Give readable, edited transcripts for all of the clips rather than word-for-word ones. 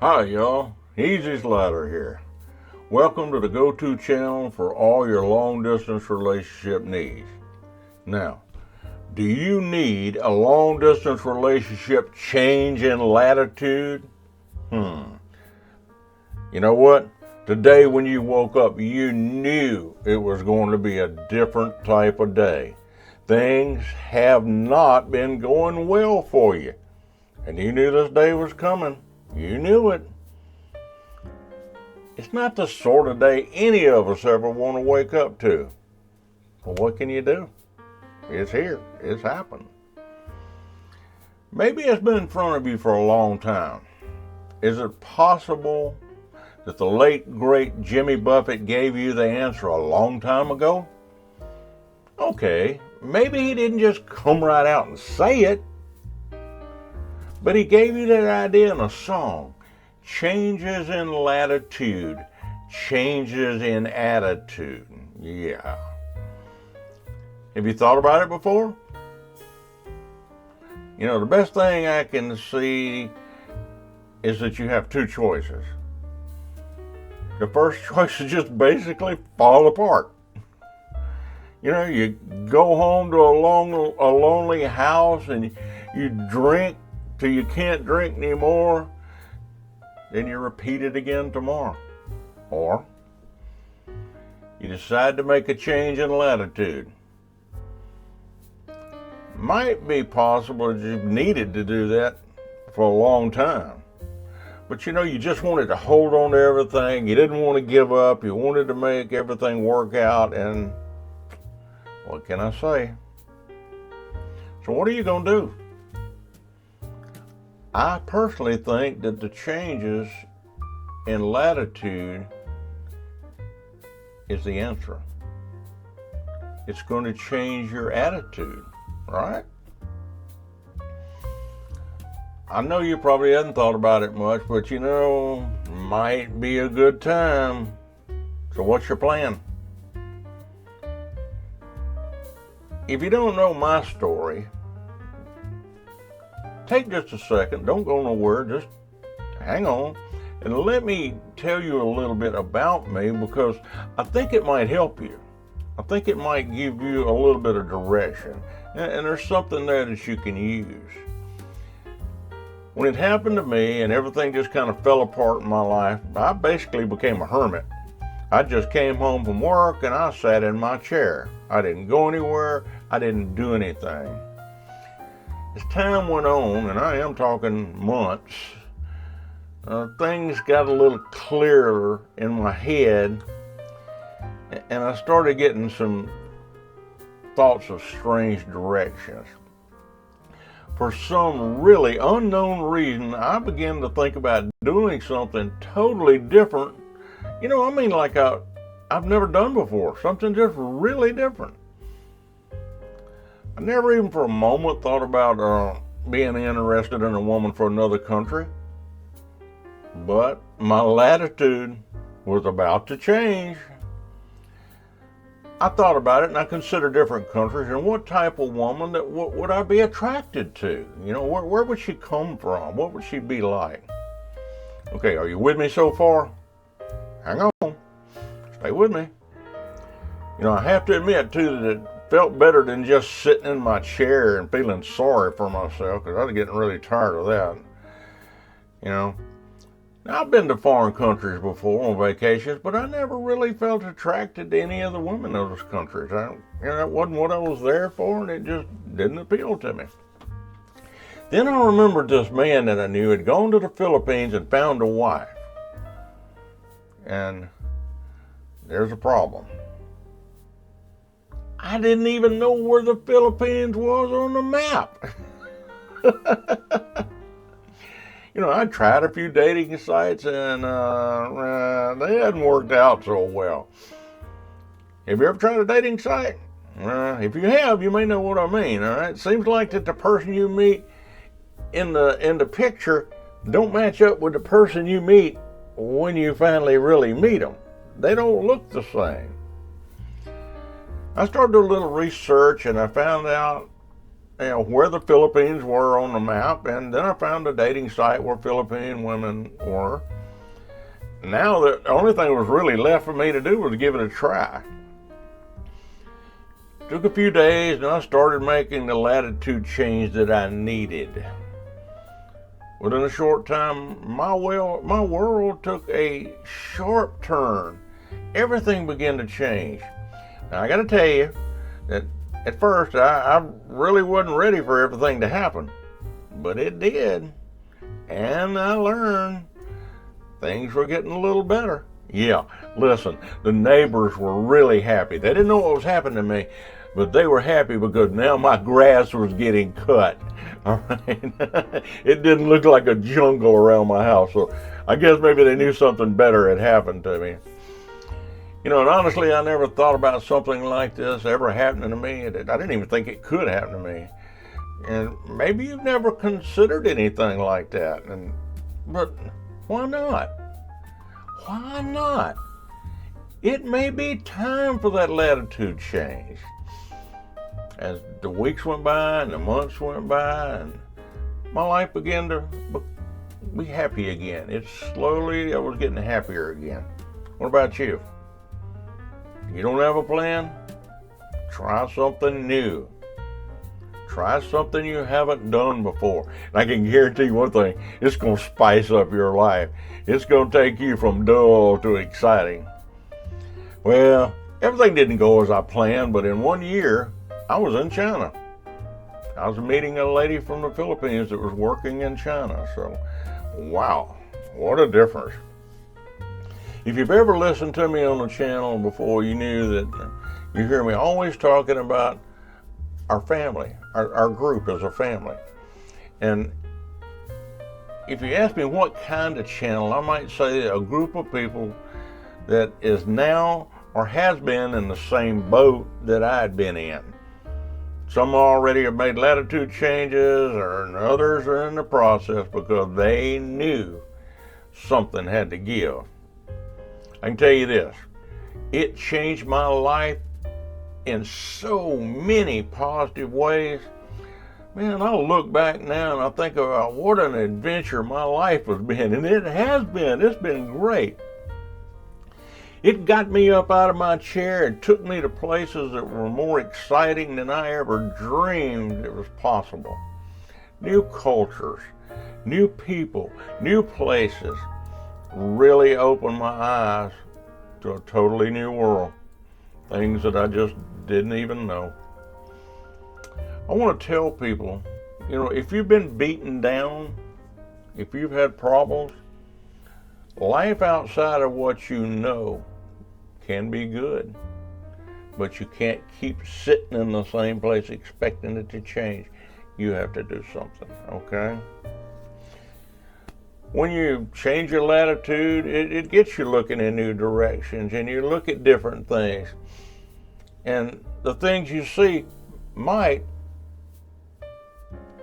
Hi y'all, Easy's Ladder here. Welcome to the go-to channel for all your long-distance relationship needs. Now, do you need a long-distance relationship change in latitude? You know what? Today when you woke up, you knew it was going to be a different type of day. Things have not been going well for you. And you knew this day was coming. You knew it. It's not the sort of day any of us ever want to wake up to. But what can you do? It's here. It's happened. Maybe it's been in front of you for a long time. Is it possible that the late, great Jimmy Buffett gave you the answer a long time ago? Okay, maybe he didn't just come right out and say it, but he gave you that idea in a song. Changes in latitude, changes in attitude. Yeah. Have you thought about it before? You know, the best thing I can see is that you have two choices. The first choice is just basically fall apart. You know, you go home to a lonely house and you drink till you can't drink anymore, then you repeat it again tomorrow. Or you decide to make a change in latitude. Might be possible that you've needed to do that for a long time. But you know, you just wanted to hold on to everything. You didn't want to give up. You wanted to make everything work out, and what can I say? So what are you going to do? I personally think that the changes in latitude is the answer. It's going to change your attitude, right? I know you probably hadn't thought about it much, but you know, might be a good time. So what's your plan? If you don't know my story, take just a second, don't go nowhere, just hang on, and let me tell you a little bit about me, because I think it might help you. I think it might give you a little bit of direction, and there's something there that you can use. When it happened to me and everything just kind of fell apart in my life, I basically became a hermit. I just came home from work and I sat in my chair. I didn't go anywhere, I didn't do anything. As time went on, and I am talking months, things got a little clearer in my head, and I started getting some thoughts of strange directions. For some really unknown reason, I began to think about doing something totally different. You know, I mean, like I've never done before, something just really different. I never even for a moment thought about being interested in a woman from another country. But my latitude was about to change. I thought about it and I considered different countries and what type of woman that would I be attracted to? You know, where would she come from? What would she be like? Okay, are you with me so far? Hang on. Stay with me. You know, I have to admit too that it felt better than just sitting in my chair and feeling sorry for myself, because I was getting really tired of that. You know, now, I've been to foreign countries before on vacations, but I never really felt attracted to any of the women of those countries. That wasn't what I was there for, and it just didn't appeal to me. Then I remembered this man that I knew had gone to the Philippines and found a wife. And there's a problem. I didn't even know where the Philippines was on the map. You know, I tried a few dating sites and they hadn't worked out so well. Have you ever tried a dating site? If you have, you may know what I mean, all right? It seems like that the person you meet in the picture don't match up with the person you meet when you finally really meet them. They don't look the same. I started doing a little research and I found out where the Philippines were on the map, and then I found a dating site where Philippine women were. Now the only thing that was really left for me to do was give it a try. Took a few days, and I started making the latitude change that I needed. Within a short time, my world took a sharp turn. Everything began to change. Now, I got to tell you that at first I really wasn't ready for everything to happen, but it did. And I learned things were getting a little better. Yeah, listen, the neighbors were really happy. They didn't know what was happening to me, but they were happy because now my grass was getting cut. All right, it didn't look like a jungle around my house. So I guess maybe they knew something better had happened to me. And honestly, I never thought about something like this ever happening to me. I didn't even think it could happen to me. And maybe you've never considered anything like that. But why not? Why not? It may be time for that latitude change. As the weeks went by and the months went by, and my life began to be happy again. I was getting happier again. What about you? You don't have a plan? Try something new. Try something you haven't done before. And I can guarantee you one thing, it's going to spice up your life. It's going to take you from dull to exciting. Well, everything didn't go as I planned, but in 1 year, I was in China. I was meeting a lady from the Philippines that was working in China. So, wow, what a difference. If you've ever listened to me on the channel before, you knew that you hear me always talking about our family, our group as a family. And if you ask me what kind of channel, I might say a group of people that is now or has been in the same boat that I had been in. Some already have made latitude changes, and others are in the process because they knew something had to give. I can tell you this, it changed my life in so many positive ways. Man, I'll look back now and I think about what an adventure my life has been, and it has been. It's been great. It got me up out of my chair and took me to places that were more exciting than I ever dreamed it was possible. New cultures, new people, new places really opened my eyes to a totally new world. Things that I just didn't even know. I want to tell people, if you've been beaten down, if you've had problems, life outside of what you know can be good, but you can't keep sitting in the same place expecting it to change. You have to do something, okay? When you change your latitude, it gets you looking in new directions, and you look at different things. And the things you see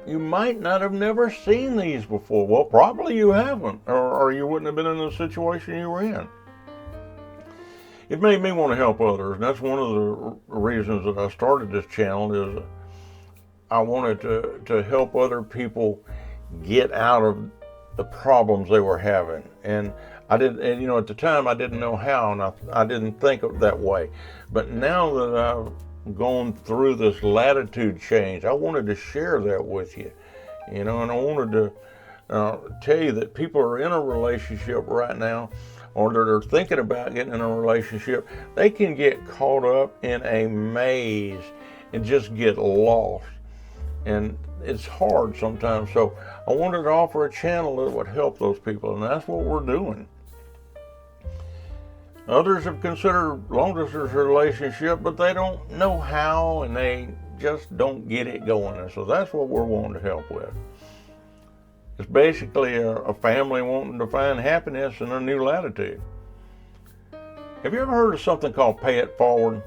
you might not have never seen these before. Well, probably you haven't, or you wouldn't have been in the situation you were in. It made me want to help others, and that's one of the reasons that I started this channel, is I wanted to help other people get out of the problems they were having. And I didn't, at the time I didn't know how, and I didn't think of that way. But now that I've gone through this latitude change, I wanted to share that with you, and I wanted to tell you that people are in a relationship right now, or that are thinking about getting in a relationship. They can get caught up in a maze and just get lost. And it's hard sometimes. So I wanted to offer a channel that would help those people, and that's what we're doing. Others have considered long-distance relationship, but they don't know how, and they just don't get it going. And so that's what we're wanting to help with. It's basically a family wanting to find happiness in a new latitude. Have you ever heard of something called pay it forward?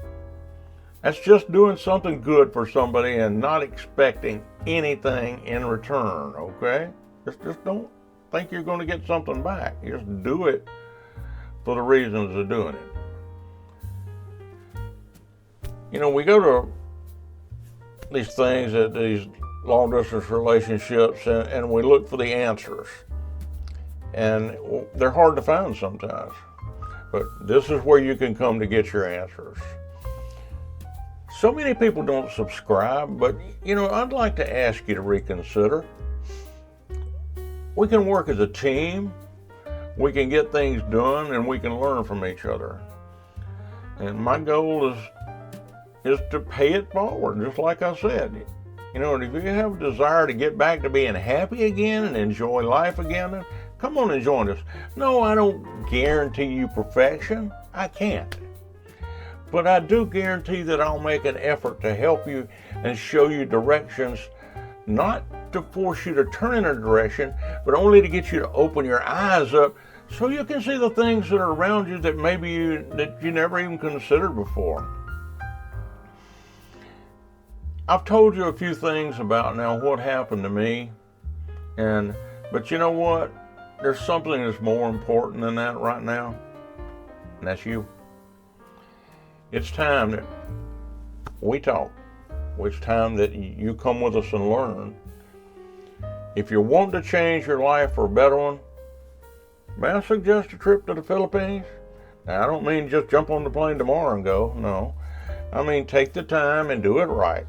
That's just doing something good for somebody and not expecting anything in return, okay? Just don't think you're going to get something back. You just do it for the reasons of doing it. We go to these things, that these long distance relationships and we look for the answers. And they're hard to find sometimes. But this is where you can come to get your answers. So many people don't subscribe, but I'd like to ask you to reconsider. We can work as a team, we can get things done, and we can learn from each other. And my goal is to pay it forward, just like I said. And if you have a desire to get back to being happy again and enjoy life again, then come on and join us. No, I don't guarantee you perfection. I can't. But I do guarantee that I'll make an effort to help you and show you directions, not to force you to turn in a direction, but only to get you to open your eyes up so you can see the things that are around you that maybe you never even considered before. I've told you a few things about now what happened to me, but you know what? There's something that's more important than that right now, and that's you. It's time that we talk. It's time that you come with us and learn. If you want to change your life for a better one, may I suggest a trip to the Philippines? Now, I don't mean just jump on the plane tomorrow and go. No. I mean, take the time and do it right.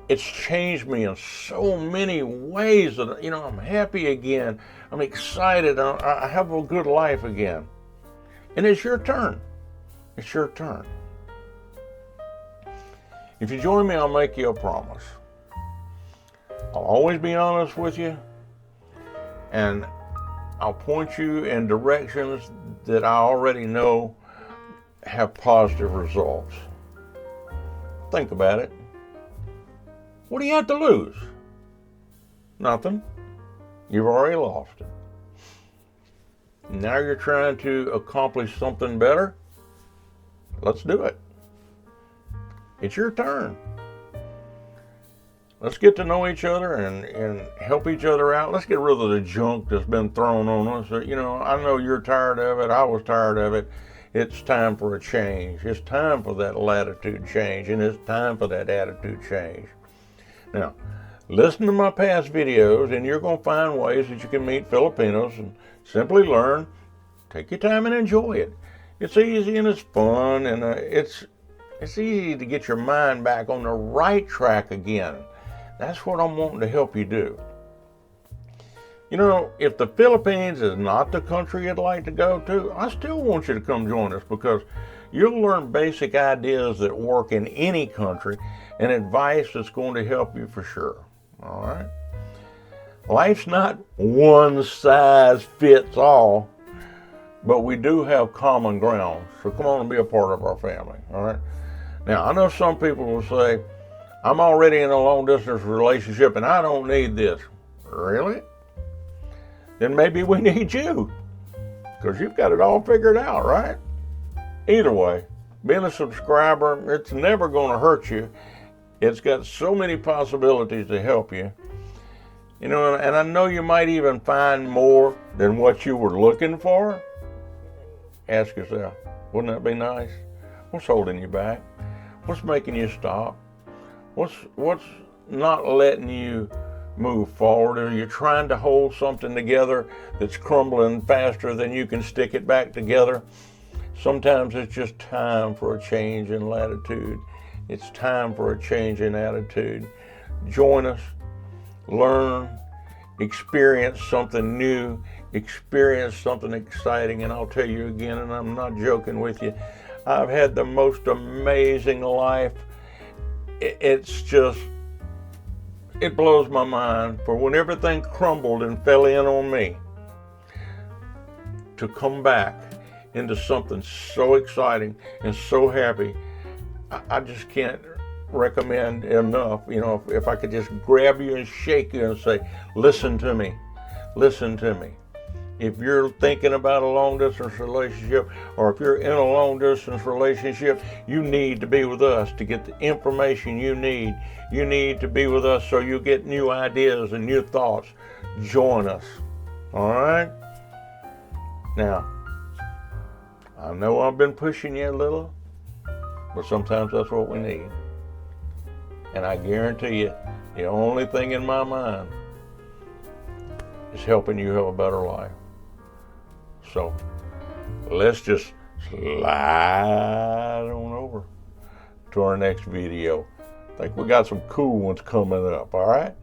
It's changed me in so many ways that, I'm happy again. I'm excited. I have a good life again. And it's your turn. It's your turn. If you join me, I'll make you a promise. I'll always be honest with you, and I'll point you in directions that I already know have positive results. Think about it. What do you have to lose? Nothing. You've already lost it. Now you're trying to accomplish something better? Let's do it. It's your turn. Let's get to know each other and help each other out. Let's get rid of the junk that's been thrown on us. I know you're tired of it. I was tired of it. It's time for a change. It's time for that latitude change, and it's time for that attitude change. Now, listen to my past videos, and you're going to find ways that you can meet Filipinos and simply learn. Take your time and enjoy it. It's easy and it's fun, and it's easy to get your mind back on the right track again. That's what I'm wanting to help you do. If the Philippines is not the country you'd like to go to, I still want you to come join us, because you'll learn basic ideas that work in any country and advice that's going to help you for sure. All right? Life's not one size fits all, but we do have common ground. So come on and be a part of our family. All right? Now, I know some people will say, I'm already in a long-distance relationship and I don't need this. Really? Then maybe we need you, because you've got it all figured out, right? Either way, being a subscriber, it's never going to hurt you. It's got so many possibilities to help you. And I know you might even find more than what you were looking for. Ask yourself, wouldn't that be nice? What's holding you back? What's making you stop? What's not letting you move forward? Are you trying to hold something together that's crumbling faster than you can stick it back together? Sometimes it's just time for a change in latitude. It's time for a change in attitude. Join us, learn, experience something new, experience something exciting, and I'll tell you again, and I'm not joking with you, I've had the most amazing life. It's just, it blows my mind, for when everything crumbled and fell in on me, to come back into something so exciting and so happy, I just can't recommend enough. If I could just grab you and shake you and say, listen to me, listen to me. If you're thinking about a long-distance relationship, or if you're in a long-distance relationship, you need to be with us to get the information you need. You need to be with us so you get new ideas and new thoughts. Join us. All right? Now, I know I've been pushing you a little, but sometimes that's what we need. And I guarantee you, the only thing in my mind is helping you have a better life. So let's just slide on over to our next video. I think we got some cool ones coming up, all right?